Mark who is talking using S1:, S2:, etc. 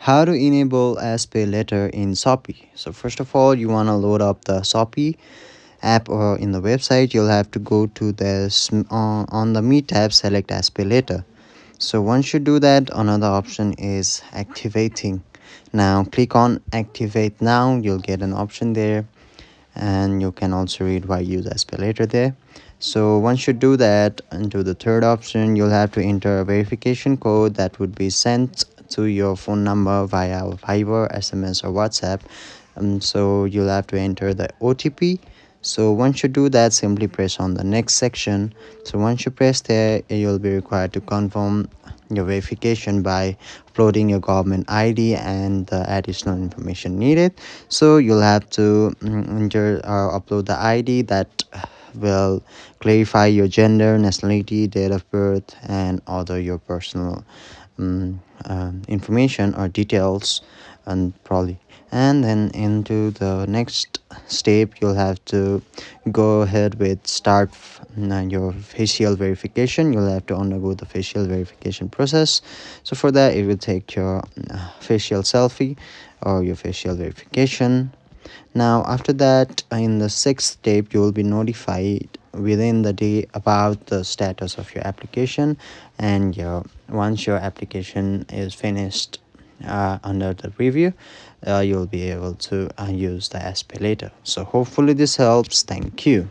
S1: How to enable SPayLater in Shopee. So first of all, you want to load up the Shopee app, or in the website you'll have to go to this on the Me tab, select SPayLater. So once you do that, another option is activating. Now click on activate now. You'll get an option there, and you can also read why use SPayLater there. So once you do that, into the third option, you'll have to enter a verification code that would be sent to your phone number via Viber, SMS, or WhatsApp. So you'll have to enter the OTP. So once you do that, simply press on the next section. So once you press there, you'll be required to confirm your verification by uploading your government ID and the additional information needed. So you'll have to enter or upload the ID that will clarify your gender, nationality, date of birth, and other your personal information or details, and probably. And then into the next step, you'll have to go ahead with start your facial verification. You'll have to undergo the facial verification process. So for that, it will take your facial selfie or your facial verification. Now after that, in the sixth step, you will be notified within the day about the status of your application, and once your application is finished under the review, you'll be able to use the SPayLater. So hopefully this helps. Thank you.